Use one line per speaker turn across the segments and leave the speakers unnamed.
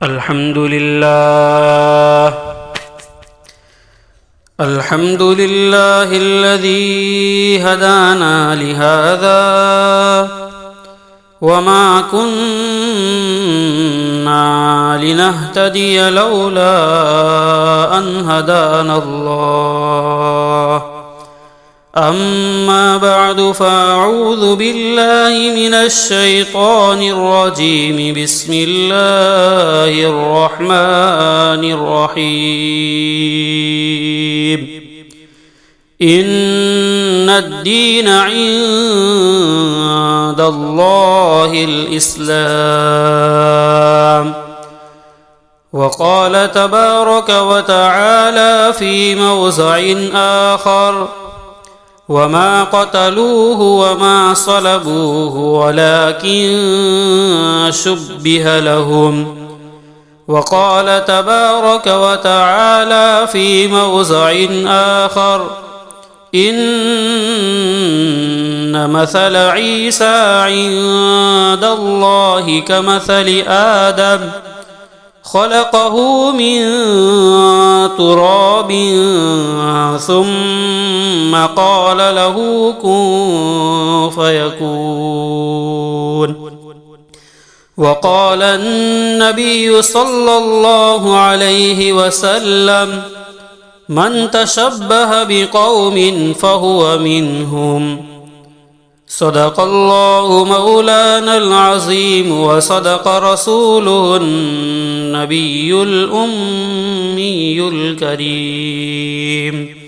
الحمد لله الذي هدانا لهذا وما كنا لنهتدي لولا أن هدانا الله أما بعد فأعوذ بالله من الشيطان الرجيم بسم الله الرحمن الرحيم إن الدين عند الله الإسلام وقال تبارك وتعالى في موضع آخر وما قتلوه وما صلبوه ولكن شبه لهم وقال تبارك وتعالى في موضع آخر إن مثل عيسى عند الله كمثل آدم خلقه من تراب ثم قال له كن فيكون وقال النبي صلى الله عليه وسلم من تشبه بقوم فهو منهم صدق الله مولانا العظيم وصدق رسوله النبي الأمي الكريم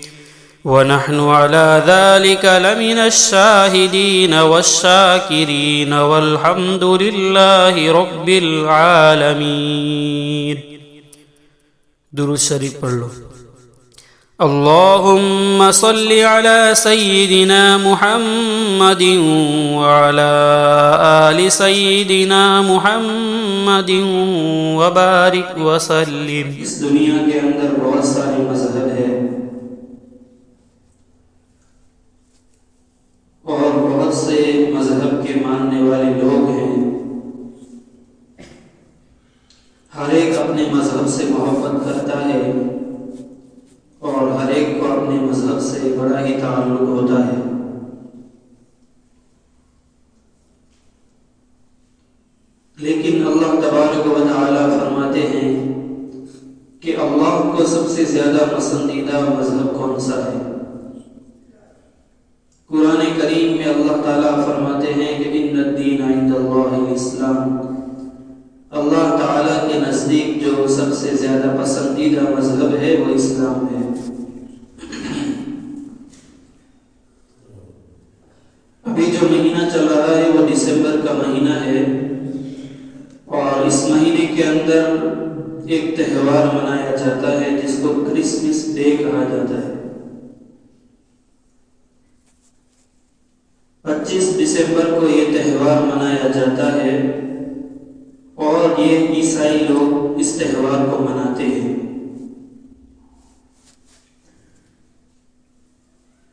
ونحن على ذلك لمن الشاهدين والشاكرين والحمد لله رب العالمين. درود شریف پڑھ لو. اللهم صل على سيدنا محمد وعلى آل سيدنا محمد وبارك وسلم.
اس دنیا کے اندر بہت سارے مذہب ہیں اور بہت سے مذہب کے ماننے والے لوگ ہیں. ہر ایک اپنے مذہب سے محبت کرتا ہے اور ہر ایک کو اپنے مذہب سے بڑا ہی تعلق ہوتا ہے. لیکن اللہ تبارک و تعالی فرماتے ہیں کہ اللہ کو سب سے زیادہ پسندیدہ مذہب کون سا ہے. قرآن کریم میں اللہ تعالیٰ فرماتے ہیں کہ ان الدین عند اللہ الاسلام. اللہ تعالیٰ کے نزدیک جو سب سے زیادہ پسندیدہ مذہب ہے وہ اسلام ہے. ابھی جو مہینہ چل رہا ہے وہ دسمبر کا مہینہ ہے اور اس مہینے کے اندر ایک تہوار منایا جاتا ہے جس کو کرسمس ڈے کہا جاتا ہے. 25 دسمبر کو یہ تہوار منایا جاتا ہے اور یہ عیسائی لوگ اس تہوار کو مناتے ہیں.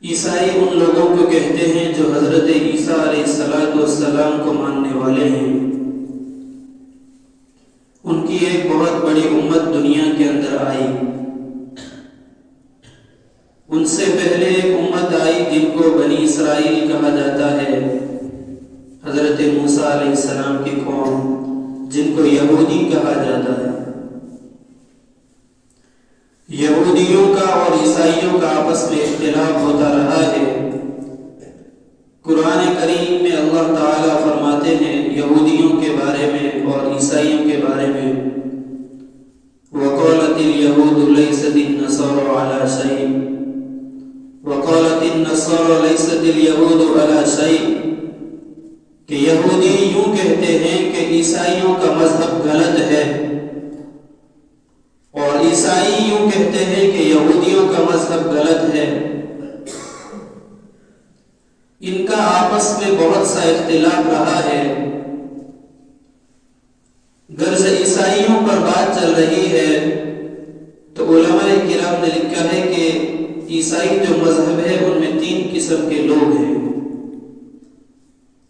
عیسائی ان لوگوں کو کہتے ہیں جو حضرت عیسیٰ علیہ السلام کو ماننے والے ہیں. ان کی ایک بہت بڑی امت دنیا کے اندر آئی. ان سے پہلے ایک امت آئی جن کو بنی اسرائیل کہا جاتا ہے. حضرت موسیٰ علیہ السلام کی قوم جن کو یہودی کہا جاتا ہے. یہودیوں کا اور عیسائیوں کا آپس میں اختلاف ہوتا رہا ہے. قرآن کریم میں اللہ تعالیٰ فرماتے ہیں یہودیوں کے بارے میں اور عیسائیوں کے بارے میں وَقَالَتِ الْيَهُودُ لَيْسَتِ النَّصَارَى عَلَى شَيْءٍ وَقَالَتِ النَّصَارَى لَيْسَتِ الْيَهُودُ عَلَى شَيْءٍ کہ یہودی یوں کہتے ہیں کہ عیسائیوں کا مذہب غلط ہے اور عیسائی یوں کہتے ہیں کہ یہودیوں کا مذہب غلط ہے. ان کا آپس میں بہت سا اختلاف رہا ہے. غرض عیسائیوں پر بات چل رہی ہے تو علماء کرام نے لکھا ہے کہ عیسائی جو مذہب ہے ان میں 3 قسم کے لوگ ہیں.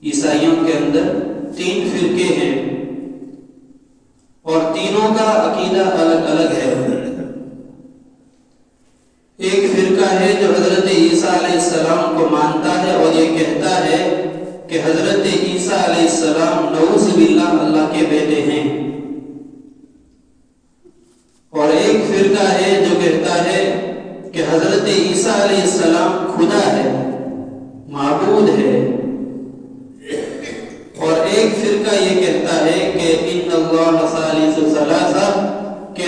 عیسائیوں کے اندر 3 فرقے ہیں اور تینوں فرقوں کا عقیدہ الگ الگ ہے۔ ایک فرقہ ہے جو حضرت عیسیٰ علیہ السلام کو مانتا ہے اور یہ کہتا ہے کہ حضرت عیسیٰ علیہ السلام نعوذ باللہ اللہ کے بیٹے ہیں، اور ایک فرقہ ہے جو کہتا ہے کہ حضرت عیسیٰ علیہ السلام خدا ہے، معبود ہے، اور ایک فرقہ یہ کہتا ہے کہ ان اللہ ثالث ثلاثہ، کہ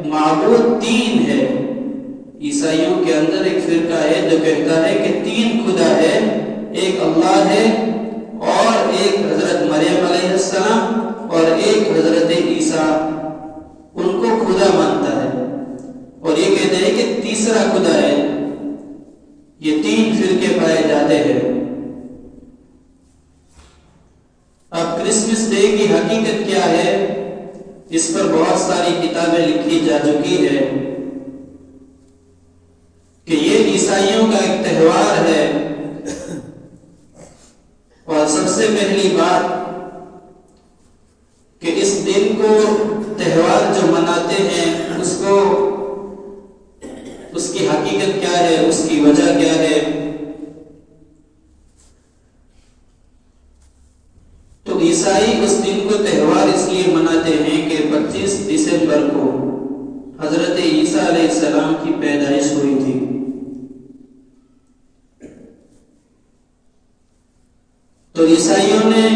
معبود تین ہے۔ عیسائیوں کے اندر ایک فرقہ ہے جو کہتا ہے کہ تین خدا ہے، ایک اللہ ہے اور ایک حضرت مریم علیہ السلام اور ایک حضرت عیسیٰ، ان کو خدا مانتا ہے، اور یہ کہتے ہیں کہ تیسرا خدا ہے۔ یہ تین فرقے پائے جاتے ہیں۔ اب کرسمس ڈے کی حقیقت کیا ہے، اس پر بہت ساری کتابیں لکھی جا چکی ہے کہ یہ عیسائیوں کا ایک تہوار ہے، اور سب سے پہلی بات کہ اس دن کو تہوار جو مناتے ہیں اس کی حقیقت کیا ہے، اس کی وجہ کیا ہے۔ تو عیسائی اس دن کو تہوار اس لیے مناتے ہیں کہ 25 دسمبر کو حضرت عیسیٰ علیہ السلام کی پیدائش ہوئی تھی۔ تو عیسائیوں نے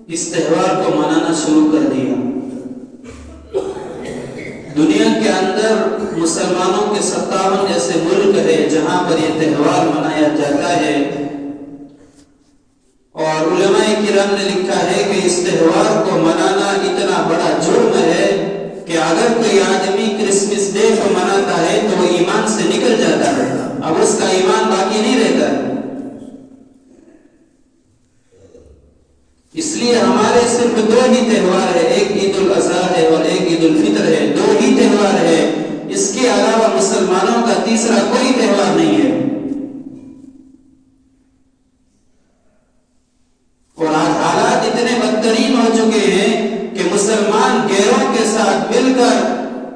اس تہوار کو منانا شروع کر دیا۔ دنیا کے اندر مسلمانوں کے 57 ایسے ملک ہے جہاں پر یہ تہوار منایا جاتا ہے، اور علماء کرام نے لکھا ہے کہ اس تہوار کو منانا اتنا بڑا جرم ہے کہ اگر کوئی آدمی کرسمس ڈے کو مناتا ہے تو وہ ایمان سے نکل جاتا ہے، اب اس کا ایمان باقی نہیں رہتا ہے۔ اس لیے ہمارے صرف 2 ہی تہوار ہے، ایک عید الاضحیٰ ہے اور ایک عید الفطر ہے، 2 ہی تہوار ہے، اس کے علاوہ مسلمانوں کا تیسرا کوئی تہوار نہیں ہے۔ اور آج حالات اتنے بدترین ہو چکے ہیں کہ مسلمان غیروں کے ساتھ مل کر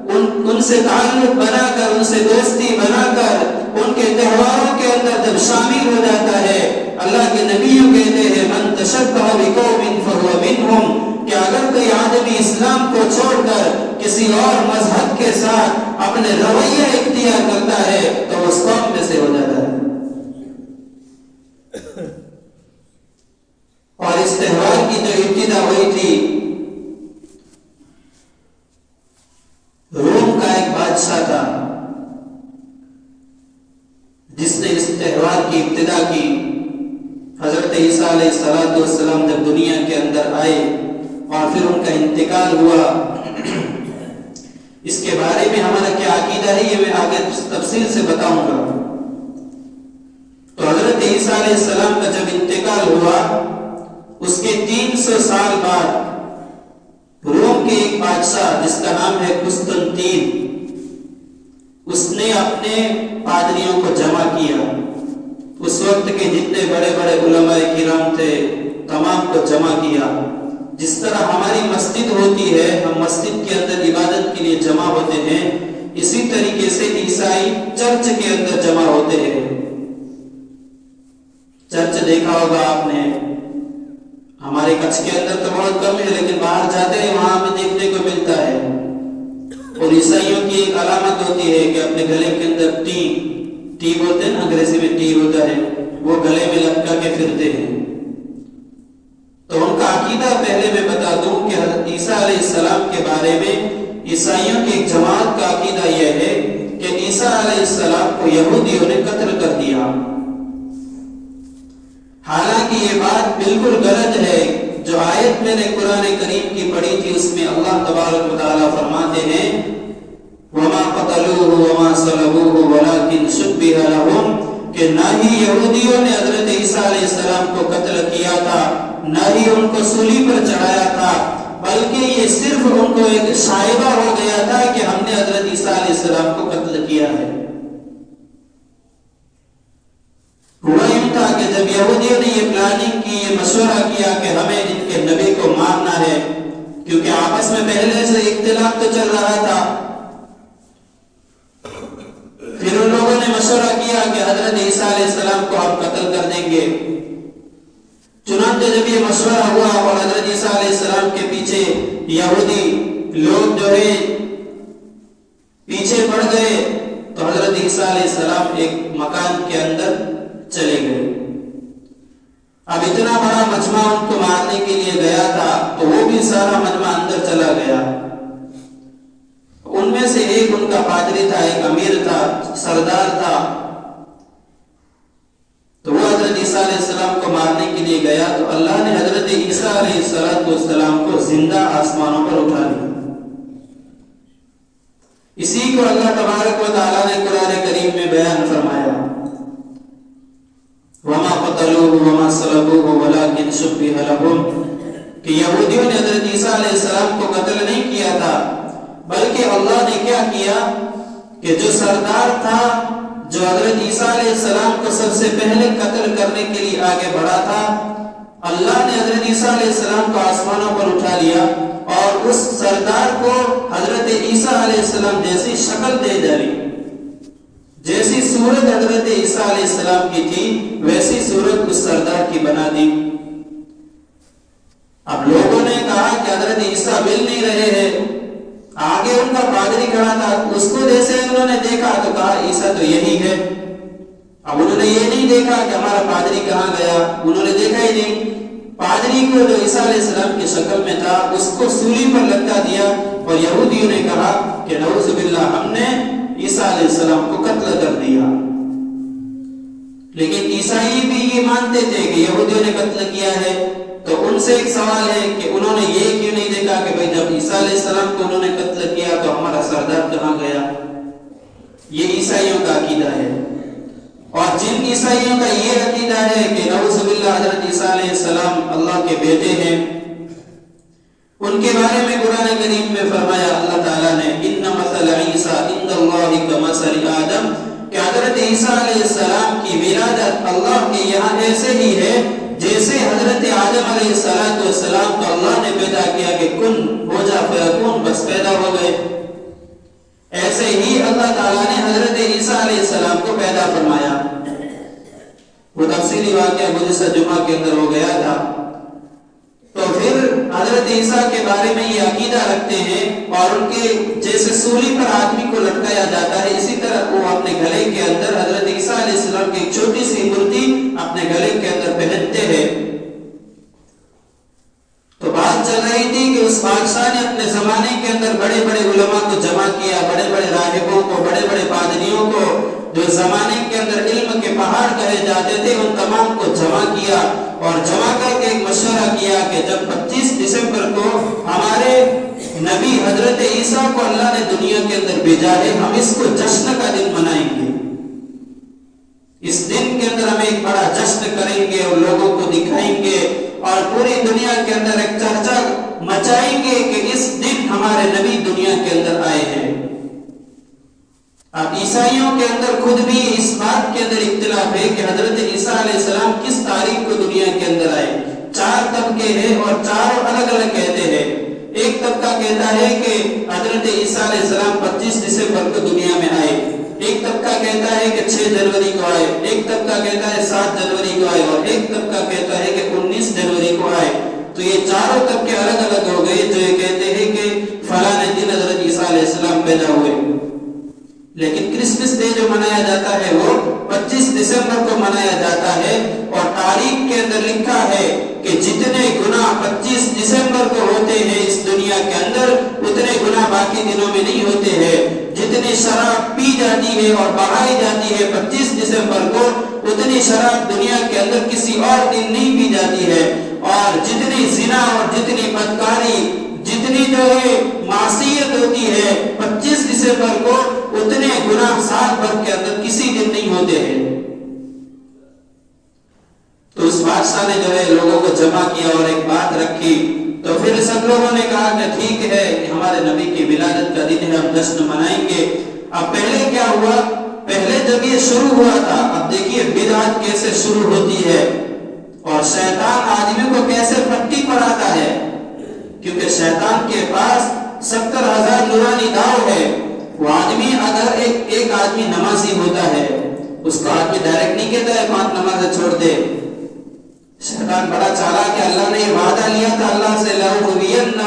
ان سے تعلق بنا کر، ان سے دوستی بنا کر، ان کے تہواروں کے اندر جب شامل ہو جاتا ہے، اللہ کے نبیوں کہتے ہیں من تشبہ بقوم فہو منہم، کہ اگر کوئی آدمی اسلام کو چھوڑ کر کسی اور مذہب کے ساتھ اپنے رویہ اختیار کرتا ہے تو وہ اس قوم میں سے ہو جاتا ہے۔ اور اس تہوار کی جو ابتدا ہوئی تھی، روم کا ایک بادشاہ تھا جس نے اس تہوار کی ابتدا کی۔ حضرت عیسیٰ علیہ السلام جب دنیا کے اندر آئے اور پھر ان کا انتقال ہوا، اس کے بارے میں ہمارا کیا عقیدہ ہے یہ میں آگے تفصیل سے بتاؤں گا۔ تو حضرت عیسیٰ علیہ السلام کا جب انتقال ہوا، اس کے 300 سال بعد روم کے ایک بادشاہ جس کا نام ہے قسطنطین، اس نے اپنے پادریوں کو جمع کیا۔ اس وقت کے جتنے بڑے بڑے علماء کرام تھے تمام کو جمع کیا۔ جس طرح ہماری مسجد ہوتی ہے، ہم مسجد کے اندر عبادت کے لیے جمع ہوتے ہیں، اسی طریقے سے عیسائی چرچ کے اندر جمع ہوتے ہیں۔ چرچ دیکھا ہوگا آپ نے، ہمارے کچھ کے اندر تو بہت کم ہے، لیکن باہر جاتے ہیں وہاں ہمیں دیکھنے کو ملتا ہے۔ اور عیسائیوں کی ایک علامت ہوتی ہے کہ اپنے گلے کے اندر ٹی بولتے ہیں نا، انگریزی میں ٹی ہوتا ہے، وہ گلے میں لٹکا کے پھرتے ہیں۔ تو ان کا عقیدہ پہلے میں بتا دوں کہ حضرت عیسیٰ علیہ السلام کے بارے میں عیسائیوں کی ایک جماعت کا عقیدہ یہ ہے کہ عیسیٰ علیہ السلام کو یہودیوں نے قتل کر دیا۔ حالانکہ یہ بات بالکل غلط ہے۔ جو آیت میں نے قرآن کریم کی پڑھی تھی اس میں اللہ تبارک و تعالیٰ فرماتے ہیں وَمَا قَتَلُوهُ وَمَا صَلَبُوهُ وَلَكِنْ شُبِّهَ لَهُمْ، کہ نہ ہی یہودیوں نے حضرت عیسیٰ علیہ السلام کو قتل کیا تھا، نہ ہی ان کو صلیب پر چڑھایا تھا، بلکہ یہ صرف ان کو ایک شائبہ ہو گیا تھا کہ ہم نے حضرت عیسیٰ علیہ السلام کو قتل کیا ہے۔ ہوا یوں تھا کہ جب یہودیوں نے یہ پلاننگ کی، یہ مشورہ کیا کہ ہمیں ان کے نبی کو مارنا ہے، کیونکہ آپس میں پہلے سے اختلاف تو چل رہا تھا۔ پھر ان لوگوں نے مشورہ کیا کہ حضرت عیسیٰ علیہ السلام کو ہم قتل کر دیں گے۔ چنانچہ جب یہ مشورہ ہوا اور حضرت عیسیٰ علیہ السلام کے پیچھے یہودی لوگ جو ہے پیچھے پڑ گئے، تو حضرت عیسیٰ علیہ السلام ایک مکان کے اندر چلے گئے۔ اب اتنا بڑا مجمع ان کو مارنے کے لیے گیا تھا، تو وہ بھی سارا مجمع اندر چلا گیا۔ ان میں سے ایک ان کا پادری تھا، ایک امیر تھا، سردار تھا، تو وہ حضرت عیسیٰ علیہ السلام کو مارنے کے لیے گیا، تو اللہ نے حضرت عیسیٰ علیہ السلام کو زندہ آسمانوں پر اٹھا لیا۔ اسی کو اللہ تبارک و تعالیٰ نے قرآن کریم میں بیان فرمایا، وَمَا قَتَلُوهُ وَمَا صَلَبُوهُ وَلَكِنْ شُبِّهَ لَهُمْ، کہ یہودیوں نے حضرت عیسیٰ علیہ السلام کو قتل نہیں کیا تھا، بلکہ اللہ نے کیا کیا کہ جو سردار تھا، جو حضرت عیسیٰ علیہ السلام کو سب سے پہلے قتل کرنے کے لیے آگے بڑھا تھا، اللہ نے حضرت عیسیٰ علیہ السلام کو آسمانوں پر اٹھا لیا اور اس سردار کو حضرت عیسیٰ علیہ السلام جیسی شکل دے ڈالی۔ جیسی صورت حضرت عیسیٰ علیہ السلام کی تھی، ویسی صورت اس سردار کی بنا دی۔ اب لوگوں نے کہا کہ حضرت عیسیٰ مل نہیں رہے ہیں، آگے ان کا پادری کھڑا تھا، اس کو جیسے انہوں نے دیکھا تو کہا عیسیٰ تو یہی ہے۔ اب انہوں نے یہ نہیں دیکھا کہ ہمارا پادری کہاں گیا، انہوں نے دیکھا ہی نہیں۔ پادری کو جو عیسیٰ علیہ السلام کی شکل میں تھا، اس کو سولی پر لٹکا دیا، اور یہودیوں نے کہا کہ نعوذ باللہ، ہم نے عیسیٰ علیہ السلام کو قتل کر دیا۔ لیکن عیسائی بھی یہ مانتے تھے کہ یہودیوں نے قتل کیا ہے، تو ان سے ایک سوال ہے کہ انہوں نے یہ کیوں نہیں دیکھا کہ بھئی جب عیسیٰ علیہ السلام کو انہوں نے قتل کیا تو ہمارا سردار کہاں گیا؟ یہ عیسائیوں کا عقیدہ ہے۔ اور جن عیسائیوں کا یہ عقیدہ ہے کہ نعوذ باللہ حضرت عیسیٰ علیہ السلام اللہ کے بیٹے ہیں، ان کے بارے میں قرآن کریم میں فرمایا اللہ تعالیٰ نے، ان مثل عیسیٰ عند اللہ کمثل آدم، کہ حضرت عیسیٰ علیہ السلام کی ولادت اللہ کے یہاں ایسے ہی ہے جیسے حضرت آدم علیہ السلام کو اللہ نے پیدا کیا کہ کن ہو جا فیکون، بس پیدا ہو گئے، ایسے ہی اللہ تعالیٰ نے حضرت عیسیٰ علیہ السلام کو پیدا فرمایا۔ وہ تفصیلی واقعہ گزشتہ جمعہ کے اندر ہو گیا تھا۔ تو پھر حضرت عیسیٰ کے بارے میں یہ عقیدہ رکھتے ہیں، اور ان کے جیسے سولی پر آدمی کو لٹکایا جاتا ہے، اسی طرح وہ اپنے گلے کے اندر حضرت عیسیٰ علیہ السلام کی ایک چھوٹی سی مورتی اپنے گلے کے اندر پہنتے ہیں۔ تو بات چل رہی تھی کہ اس بادشاہ نے اپنے زمانے کے اندر بڑے بڑے علماء کو جمع کیا، بڑے بڑے راہبوں کو، بڑے بڑے پادریوں کو، جو زمانے کے اندر علم کے پہاڑ کہے جاتے تھے، ان تمام کو جمع کیا، اور جمع کر کے ایک مشورہ کیا کہ جب 25 دسمبر کو ہمارے نبی حضرت عیسیٰ کو اللہ نے دنیا کے اندر بھیجا ہے، ہم اس کو جشن کا دن منائیں گے۔ اس دن کے اندر ہم ایک بڑا جشن کریں گے اور لوگوں کو دکھائیں گے، اور پوری دنیا کے اندر ایک چرچا مچائیں گے کہ اس دن ہمارے نبی دنیا کے اندر آئے ہیں۔ اب عیسائیوں کے اندر خود بھی اس بات کے اندر اختلاف ہے کہ حضرت عیسیٰ علیہ السلام کس تاریخ کو دنیا کے اندر آئے۔ 4 طبقے ہیں اور چاروں الگ الگ کہتے ہیں۔ ایک طبقہ کہتا ہے کہ حضرت عیسیٰ علیہ السلام 25 دسمبر کو دنیا میں آئے، ایک طبقہ کہتا ہے کہ 6 جنوری کو آئے، ایک طبقہ کہتا ہے 7 جنوری کو آئے، اور ایک طبقہ کہتا ہے کہ 19 جنوری کو آئے۔ تو یہ چاروں طبقے الگ الگ ہو گئے، جو یہ کہتے ہیں کہ فلاں دن حضرت عیسیٰ علیہ السلام پیدا ہوئے۔ لیکن کرسمس ڈے جو منایا جاتا ہے وہ 25 دسمبر کو منایا جاتا ہے، اور تاریخ کے اندر لکھا ہے کہ جتنے گناہ 25 دسمبر کو ہوتے ہیں اس دنیا کے اندر، اتنے گناہ باقی دنوں میں نہیں ہوتے ہیں۔ جتنی شراب پی جاتی ہے اور بہائی جاتی ہے 25 دسمبر کو، اتنی شراب دنیا کے اندر کسی اور دن نہیں پی جاتی ہے، اور جتنی زنا اور جتنی بدکاری، جتنی جو ہے معصیت ہوتی ہے 25 دسمبر کو، اتنے گناہ سال بھر کے اندر کسی دن نہیں ہوتے ہیں۔ تو اس بادشاہ نے جو ہے لوگوں کو جمع کیا اور ایک بات رکھی، تو پھر سب لوگوں نے کہا کہ ٹھیک ہے کہ ہمارے نبی کی ولادت کا دن ہے، ہم جشن منائیں گے۔ اب پہلے کیا ہوا، پہلے جب یہ شروع ہوا تھا، اب دیکھیے بدعت کیسے شروع ہوتی ہے اور شیطان آدمی کو کیسے پٹی پڑھاتا ہے۔ کیونکہ شیطان کے پاس 70,000 نورانی داؤ ہے. وہ آدمی اگر ایک آدمی نمازی ہوتا ہے، اس کو آدمی ڈائریکٹ نہیں کہتا ہے 5 نمازیں چھوڑ دے. شیطان بڑا چالاک ہے. اللہ نے یہ وعدہ لیا تھا اللہ سے، لَأُغْوِيَنَّ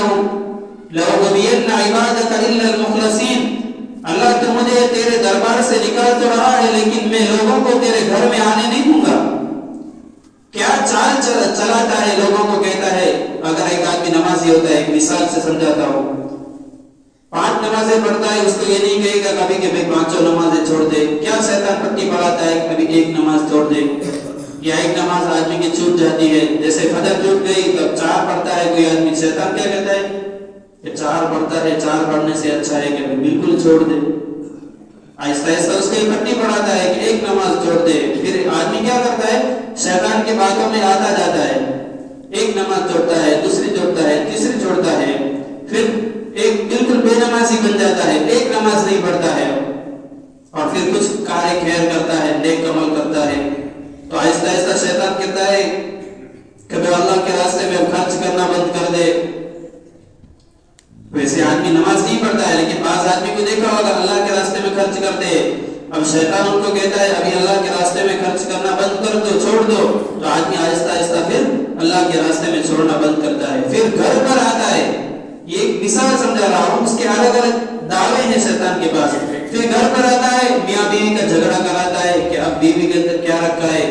عِبَادَكَ إِلَّا الْمُخْلَصِينَ. اللہ تو مجھے تیرے دربار سے نکال تو رہا ہے، لیکن میں لوگوں کو تیرے گھر میں آنے نہیں دوں گا. کیا چال چلاتا ہے، لوگوں کو کہتا ہے. اگر ایک آدمی نمازی ہوتا ہے، ایک مثال سے سمجھاتا ہوں، 5 نمازیں پڑھتا ہے، اس کو یہ نہیں کہے گا کبھی کہ 5 نمازیں چھوڑ دے. کیا شیطان پٹی پڑھاتا ہے، کبھی 1 نماز چھوڑ دے، یا 1 نماز آدمی کی چھوٹ جاتی ہے، جیسے فجر چھوٹ گئی تو 4 پڑھتا ہے کوئی آدمی. شیطان کیا کہتا ہے کہ 4 پڑھتا ہے، 4 پڑھنے سے اچھا ہے کہ بالکل چھوڑ دے. آہستہ آہستہ اس کو یہ پٹی پڑھاتا ہے کہ 1 نماز چھوڑ دے. پھر آدمی کیا کرتا ہے، شیطان کے باتوں میں آتا جاتا ہے. 1 نماز چھوڑتا ہے، دوسری چھوڑتا ہے، تیسری چھوڑتا ہے، پھر ایک بالکل بے نمازی بن جاتا ہے، 1 نماز نہیں پڑھتا ہے، اور پھر کچھ کار خیر کرتا ہے، نیک عمل کرتا ہے. تو آہستہ آہستہ شیطان کہتا ہے کہ اللہ کے راستے میں خرچ کرنا بند کر دے. ویسے آدمی نماز نہیں پڑھتا ہے، لیکن بعض آدمی کو دیکھا ہوگا اللہ کے راستے میں خرچ کرتے. اب شیطان ان کو کہتا ہے ابھی اللہ کے راستے میں خرچ کرنا بند کر دو، چھوڑ دو. تو آدمی آہستہ آہستہ پھر اللہ کے راستے میں چھوڑنا بند کرتا ہے. پھر گھر پر آتا ہے. یہ ایک مثال سمجھا رہا ہوں، اس کے الگ الگ دعوے ہیں شیطان کے پاس. پھر گھر پر آتا ہے، میاں بیوی کا جھگڑا کراتا ہے کہ اب بیوی کے اندر کیا رکھا ہے.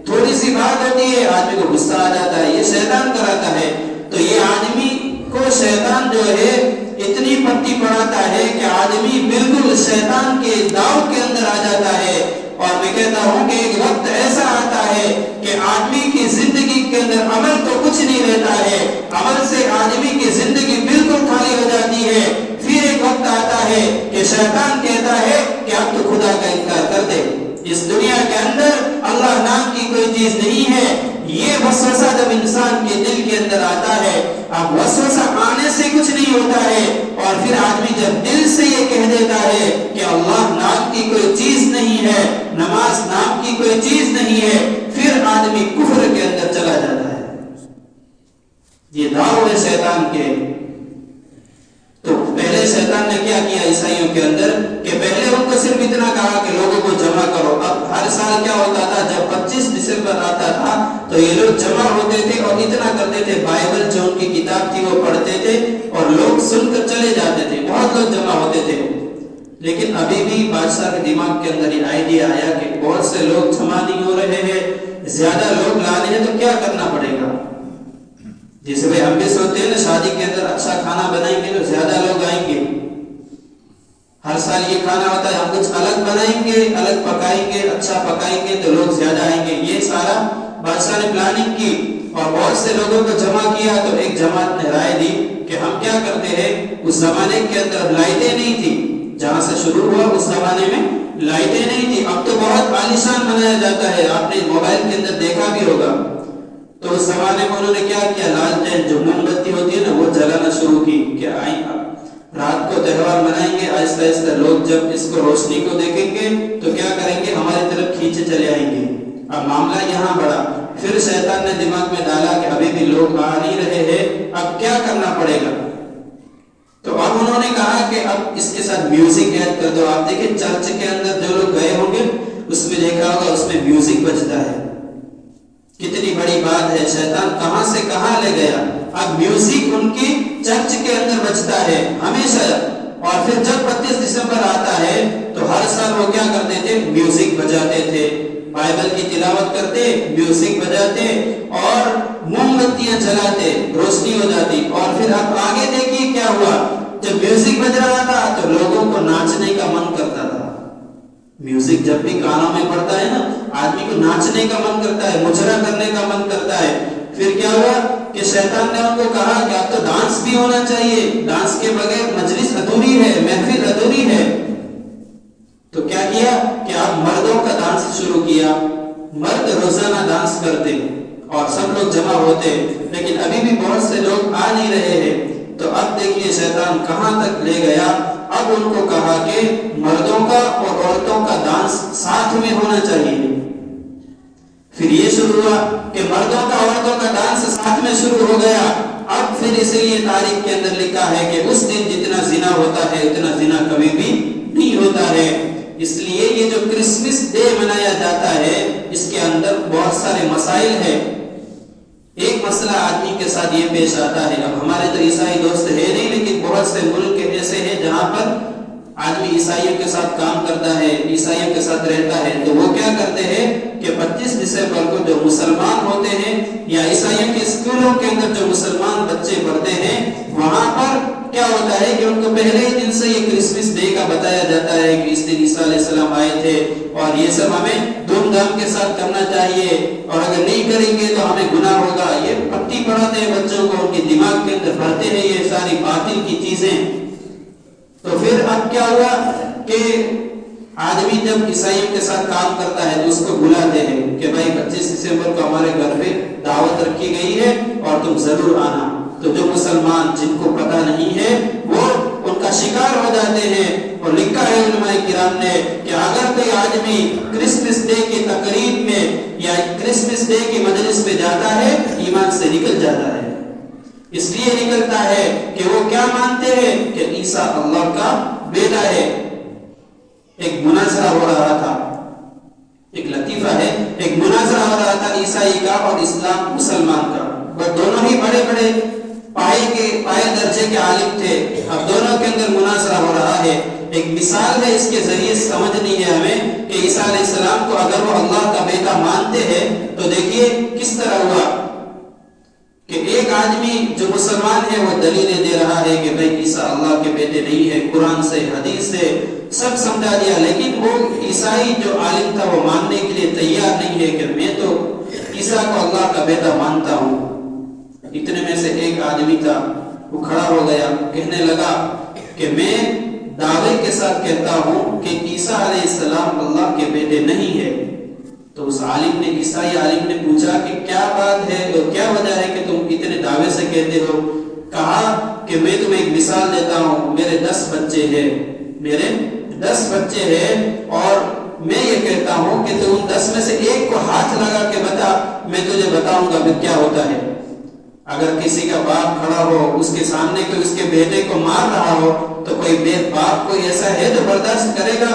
تھوڑی سی بات ہوتی ہے، آدمی کو غصہ آ جاتا ہے. یہ شیطان کراتا ہے. تو یہ آدمی کو شیطان جو ہے اتنی پٹی پڑھاتا ہے کہ آدمی بالکل شیطان کے داؤ کے اندر آ جاتا ہے. اور میں کہتا ہوں کہ ایک وقت ایسا آتا ہے کہ آدمی کی زندگی کے اندر عمل تو کچھ نہیں رہتا ہے، عمل سے آدمی کی زندگی بالکل خالی ہو جاتی ہے. پھر ایک وقت آتا ہے کہ شیطان کہتا ہے کہ اب تو خدا کا انکار کر دے، اس دنیا کے اندر اللہ نام کی کوئی چیز نہیں ہے. یہ وسوسہ جب انسان کے دل کے اندر آتا ہے، اب وسوسہ آنے سے کچھ نہیں ہوتا ہے، اور پھر آدمی جب دل سے یہ کہہ دیتا ہے کہ اللہ نام کی کوئی چیز نہیں ہے، نماز نام کی کوئی چیز نہیں ہے، پھر آدمی کفر کے اندر چلا جاتا ہے. یہ دعوے ہے شیطان کے. تو پہلے شیطان نے کیا کیا عیسائیوں کے اندر کہ پہلے ان کو صرف اتنا کہا کہ لوگوں کو جمع کرو. اب ہر سال کیا ہوتا تھا، جب 25 دسمبر آتا تھا تو یہ لوگ جمع ہوتے تھے اور اتنا کرتے تھے، بائبل جو ان کی کتاب تھی وہ پڑھتے تھے اور لوگ سن کر چلے جاتے تھے. بہت لوگ جمع ہوتے تھے. لیکن ابھی بھی بادشاہ کے دماغ کے اندر یہ آئیڈیا آیا کہ بہت سے لوگ جمع نہیں ہو رہے ہیں، زیادہ لوگ لانے ہیں تو کیا کرنا پڑے گا. جیسے بھائی ہم بھی سوچتے ہیں نا، شادی کے اندر اچھا کھانا بنائیں گے تو زیادہ لوگ آئیں گے. ہر سال یہ کھانا ہوتا ہے، ہم کچھ الگ بنائیں گے، الگ پکائیں گے، اچھا پکائیں گے تو لوگ زیادہ آئیں گے. یہ سارا بادشاہ نے پلاننگ کی اور بہت سے لوگوں کو جمع کیا. تو ایک جماعت نے رائے دی کہ ہم کیا کرتے ہیں، اس زمانے کے اندر لائٹیں نہیں تھی، جہاں سے شروع ہوا اس زمانے میں لائٹیں نہیں تھی. اب تو بہت عالیشان بنایا جاتا ہے، آپ نے موبائل کے اندر دیکھا بھی ہوگا. تو اس زمانے میں انہوں نے کیا کیا، لالٹین جو موم بتی ہوتی ہے نا وہ جلانا شروع کی کہ آئیں اب رات کو تہوار منائیں گے. آہستہ آہستہ لوگ جب اس کو روشنی کو دیکھیں گے تو کیا کریں گے، ہماری طرف کھینچے چلے آئیں گے. اب معاملہ یہاں بڑھا. پھر شیطان نے دماغ میں ڈالا کہ ابھی بھی لوگ آ نہیں رہے ہیں، اب کیا کرنا پڑے گا. تو اب انہوں نے کہا کہ اب اس کے ساتھ میوزک ایڈ کر دو. آپ دیکھیں چرچ کے اندر جو لوگ گئے ہوں گے اس میں دیکھا ہوگا اس میں میوزک بجتا ہے. کتنی بڑی بات ہے، شیطان کہاں سے کہاں لے گیا. اب میوزک ان کی چرچ کے اندر بجتا ہے ہمیشہ. اور پھر جب 25 دسمبر آتا ہے تو ہر سال وہ کیا کرتے تھے، میوزک بجاتے تھے، بائبل کی تلاوت کرتے، میوزک بجاتے اور موم بتیاں جلاتے، روشنی ہو جاتی. اور پھر اب آگے دیکھیے کیا ہوا، جب میوزک بج رہا تھا تو لوگوں کو ناچنے کا من کرتا تھا. میوزک جب بھی کانوں میں پڑتا ہے نا، آدمی کو ناچنے کا من کرتا ہے، مجرا کرنے کا من کرتا ہے. پھر کیا ہوا کہ شیطان نے ان کو کہا کہ اب تو ڈانس بھی ہونا چاہیے، ڈانس کے بغیر مجلس ادھوری ہے، محفل ادھوری ہے. تو کیا کیا کہ اب مردوں کا ڈانس شروع کیا. مرد روزانہ ڈانس کرتے اور سب لوگ جمع ہوتے، لیکن ابھی بھی بہت سے لوگ آ نہیں رہے ہیں. تو اب دیکھیے شیطان کہاں تک لے گیا. اب ان کو کہا کہ مردوں کا اور عورتوں کا ڈانس ساتھ میں ہونا چاہیے. پھر یہ شروع ہوا کہ مردوں کا عورتوں کا ڈانس ساتھ میں شروع ہو گیا. اب پھر اسی لیے تاریخ کے اندر لکھا ہے کہ اس دن جتنا زنا ہوتا ہے اتنا زنا کبھی بھی نہیں ہوتا ہے۔ اس لیے یہ جو کرسمس ڈے منایا جاتا ہے اس کے اندر بہت سارے مسائل ہیں۔ ایک مسئلہ آدمی کے ساتھ یہ پیش آتا ہے، اب ہمارے تو عیسائی دوست ہے نہیں، لیکن بہت سے ملک ایسے ہیں جہاں پر آدمی عیسائیوں کے ساتھ کام کرتا ہے، عیسائیوں کے ساتھ رہتا ہے، تو وہ کیا کرتے ہیں کہ 25 دسمبر کو جو مسلمان ہوتے ہیں یا عیسائیوں کے اسکولوں کے اندر جو مسلمان بچے پڑھتے ہیں وہاں پر کیا ہوتا ہے کہ ان کو پہلے ہی دن سے یہ کرسمس ڈے کا بتایا جاتا ہے کہ اس دن عیسیٰ علیہ السلام آئے تھے اور یہ سب ہمیں دھوم دھام کے ساتھ کرنا چاہیے، اور اگر نہیں کریں گے تو ہمیں گناہ ہوگا۔ یہ پٹی پڑھاتے ہیں بچوں کو، ان کے دماغ کے اندر بھرتے ہیں یہ ساری باطل کی چیزیں۔ تو پھر اب کیا ہوا کہ آدمی جب عیسائیوں کے ساتھ کام کرتا ہے تو اس کو بلاتے ہیں کہ بھائی 25 دسمبر کو ہمارے گھر پہ دعوت رکھی گئی ہے اور تم ضرور آنا۔ تو جو مسلمان جن کو پتہ نہیں ہے وہ ان کا شکار ہو جاتے ہیں، اور لکھا ہے علماء کرام نے کہ اگر کوئی آدمی کرسمس ڈے کی تقریب میں یا کرسمس ڈے کی مجلس میں جاتا ہے ایمان سے نکل جاتا ہے۔ اس لیے نکلتا ہے کہ وہ کیا مانتے ہیں کہ عیسیٰ اللہ کا بیٹا ہے۔ ایک مناظرہ ہو رہا تھا، ایک لطیفہ ہے، ایک مناظرہ ہو رہا تھا عیسائی کا اور اسلام مسلمان کا، وہ دونوں ہی بڑے بڑے پائے درجے کے عالم تھے۔ اب دونوں کے اندر مناظرہ ہو رہا ہے۔ ایک مثال ہے، اس کے ذریعے سمجھنی ہے ہمیں کہ عیسیٰ علیہ السلام کو اگر وہ اللہ کا بیٹا مانتے ہیں تو دیکھیے کس طرح ہوا کہ ایک آدمی جو مسلمان ہے وہ دلیلیں دے رہا ہے کہ بھائی عیسیٰ اللہ کے بیٹے نہیں ہے، قرآن سے حدیث سے سب سمجھا دیا، لیکن وہ عیسائی جو عالم تھا وہ ماننے کے لیے تیار نہیں ہے کہ میں تو عیسیٰ کو اللہ کا بیٹا مانتا ہوں۔ اتنے میں سے ایک آدمی تھا، وہ کھڑا ہو گیا، کہنے لگا کہ میں دعوے کے ساتھ کہتا ہوں کہ عیسیٰ علیہ السلام اللہ کے بیٹے نہیں ہے۔ تو اس عالم نے، عیسائی عالم نے پوچھا کہ کیا بات ہے اور کیا وجہ ہے کہ تم اتنے دعوے سے کہتے ہو؟ کہا کہ میں تمہیں ایک مثال دیتا ہوں، میرے 10 بچے ہیں، میرے 10 بچے ہیں، اور میں یہ کہتا ہوں کہ تو ان 10 میں سے ایک کو ہاتھ لگا کے بتا، میں تجھے بتاؤں گا پھر کیا ہوتا ہے۔ اگر کسی کا باپ کھڑا ہو اس کے سامنے کوئی اس کے بیٹے کو مار رہا ہو تو کوئی باپ کوئی ایسا ہے جو برداشت کرے گا؟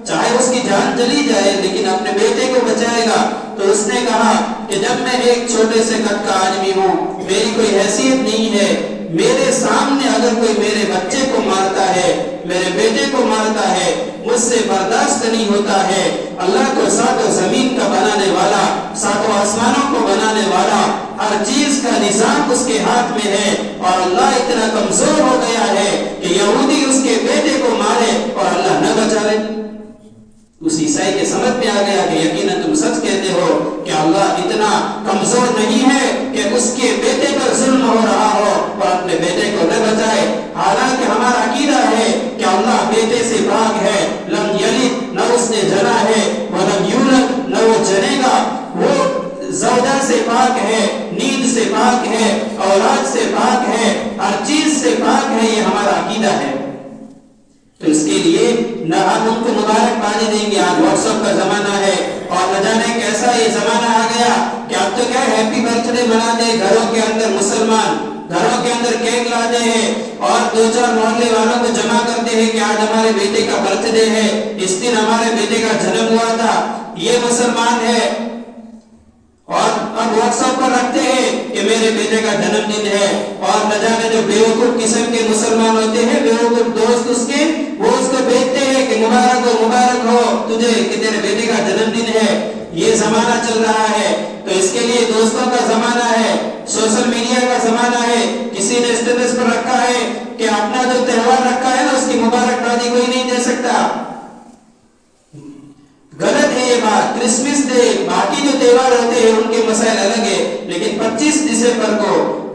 چاہے اس کی جان چلی جائے لیکن اپنے بیٹے کو بچائے گا۔ تو اس نے کہا کہ جب میں ایک چھوٹے سے قد کا آدمی ہوں، میری کوئی حیثیت نہیں ہے، میرے سامنے اگر کوئی میرے بچے کو مارتا ہے، میرے بیٹے کو مارتا ہے، مجھ سے برداشت نہیں ہوتا ہے۔ اللہ کو ساتوں زمین کا بنانے والا، ساتوں آسمانوں کو بنانے والا، ہر چیز کا نظام اس کے ہاتھ میں ہے، اور اللہ اتنا کمزور ہو گیا ہے کہ یہودی اس کے بیٹے کو مارے اور اللہ نہ بچائے۔ اس عیسائی کے سمجھ میں آ گیا کہ یقیناً تم سچ کہتے ہو کہ اللہ اتنا کمزور نہیں ہے کہ اس کے بیٹے پر ظلم ہو رہا ہو اور اپنے بیٹے کو نہ بچائے۔ حالانکہ ہمارا عقیدہ ہے کہ اللہ بیٹے سے پاک ہے، لم یلد، نہ اس نے جنا ہے، ولم یولد، نہ وہ جنے گا، وہ زوجہ سے پاک ہے، نیند سے پاک ہے، اولاد سے پاک ہے، ہر چیز سے پاک ہے، یہ ہمارا عقیدہ ہے۔ تو اس کے لیے نہ ہم ان کو مبارکبادی دیں گے۔ آج واٹس ایپ کا زمانہ ہے اور نہ جانے کیسا یہ زمانہ آ گیا کہ اب تو کیا ہیپی برتھ ڈے مناتے ہیں گھروں کے اندر، مسلمان گھروں کے اندر کیک لاتے ہیں اور 2-4 محلے والوں کو جمع کرتے ہیں کہ آج ہمارے بیٹے کا برتھ ڈے ہے، اس دن ہمارے بیٹے کا جنم ہوا تھا، یہ مسلمان ہے۔ اور اب واٹس ایپ پر رکھتے ہیں کہ میرے بیٹے کا جنم دن ہے، اور نہ جانے جو بیوقوف قسم کے مسلمان ہوتے ہیں، بیوقوف دوست اس کے، وہ اس کو بھیجتے ہیں کہ مبارک ہو تجھے کہ تیرے بیٹے کا جنم دن ہے۔ یہ زمانہ چل رہا ہے۔ تو اس کے لیے دوستوں کا زمانہ ہے، سوشل میڈیا کا زمانہ ہے۔ کسی نے اسٹیٹس پر رکھا ہے کہ اپنا جو تہوار رکھا ہے نا اس کی مبارکبادی کوئی نہیں دے سکتا۔ غلط ہے یہ بات۔ کرسمس ڈے، باقی جو تہوار ہوتے ہیں ان کے مسائل الگ ہے، لیکن 25 دسمبر کو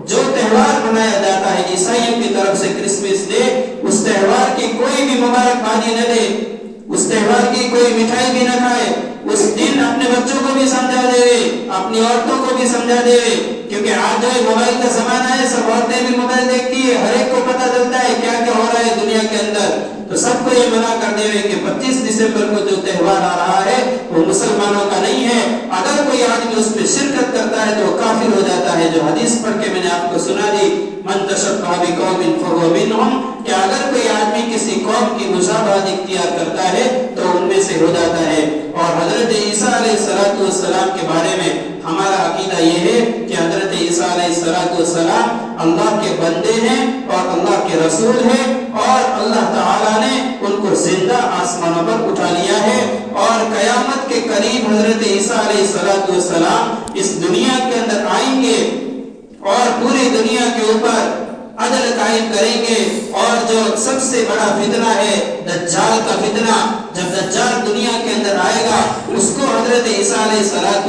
جو تہوار منایا جاتا ہے عیسائیوں کی طرف سے کرسمس ڈے، اس تہوار کی کوئی بھی مبارکبادی نہ دے، اس تہوار کی کوئی مٹھائی بھی نہ کھائے۔ اس دن اپنے بچوں کو بھی سمجھا دے، اپنی عورتوں کو بھی سمجھا دے، کیونکہ آج جو موبائل کا زمانہ ہے، سب عورتیں بھی موبائل دیکھتی ہے، ہر ایک کو پتہ چلتا ہے کیا کیا ہو رہا ہے دنیا کے اندر۔ تو سب کو یہ منع کر دے کہ 25 دسمبر کو جو تہوار آ رہا ہے وہ مسلمانوں کا نہیں ہے، اگر کوئی آدمی اس پہ شرکت کرتا ہے تو وہ کافر ہو جاتا ہے۔ جو حدیث پڑھ کے میں نے آپ کو سنا دی، من تشبہ بقوم فہو منہم، کہ اگر کوئی آدمی کسی قوم کی مشابہت اختیار کرتا ہے تو ان میں سے ہو جاتا ہے۔ اور حضرت عیسیٰ علیہ السلام کے بارے میں ہمارا عقیدہ یہ ہے کہ حضرت عیسیٰ علیہ السلام اللہ کے بندے ہیں اور اللہ کے رسول ہیں، اور اللہ تعالیٰ نے ان کو زندہ آسمانوں پر اٹھا لیا ہے، اور قیامت کے قریب حضرت عیسیٰ علیہ السلام اس دنیا کے اندر آئیں گے اور پوری دنیا کے اوپر عدل قائم کریں گے۔ اور جو سب سے بڑا فتنہ ہے دجال کا فتنہ، جب دجال دنیا کے اندر آئے گا اس کو حضرت عیسیٰ علیہ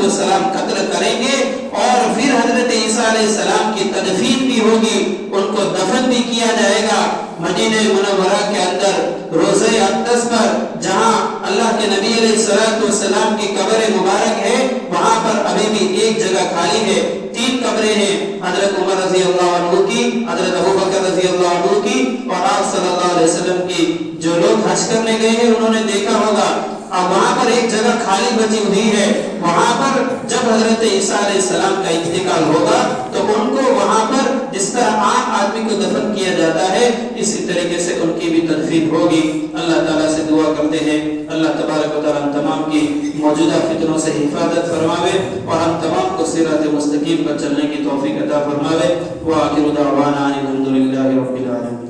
السلام قتل کریں گے، اور پھر حضرت عیسیٰ علیہ السلام کی تدفین بھی ہوگی، ان کو دفن بھی کیا جائے گا مدینہ منورہ کے اندر روضہ اقدس پر، جہاں اللہ کے نبی علیہ السلام کی قبر مبارک ہے، وہاں پر ابھی بھی ایک جگہ خالی ہے۔ 3 قبریں ہیں، حضرت عمر رضی اللہ عنہ کی، حضرت ابوبکر رضی اللہ عنہ کی، اور آپ صلی اللہ علیہ وسلم کی۔ جو لوگ حج کرنے گئے ہیں انہوں نے دیکھا ہوگا، اب وہاں پر ایک جگہ خالی بچی ہوئی ہے، وہاں پر جب حضرت عیسیٰ علیہ السلام کا انتقال ہوگا تو ان کو وہاں پر جس طرح عام آدمی کو دفن کیا جاتا ہے اسی طریقے سے ان کی بھی تدفین ہوگی۔ اللہ تعالیٰ سے دعا کرتے ہیں اللہ تبارک و تعالیٰ ہم تمام کی موجودہ فتنوں سے حفاظت فرماوے اور ہم تمام کو صراط مستقیم پر چلنے کی توفیق عطا فرماوے۔ وآخر دعوانا ان الحمد للہ رب العالمین۔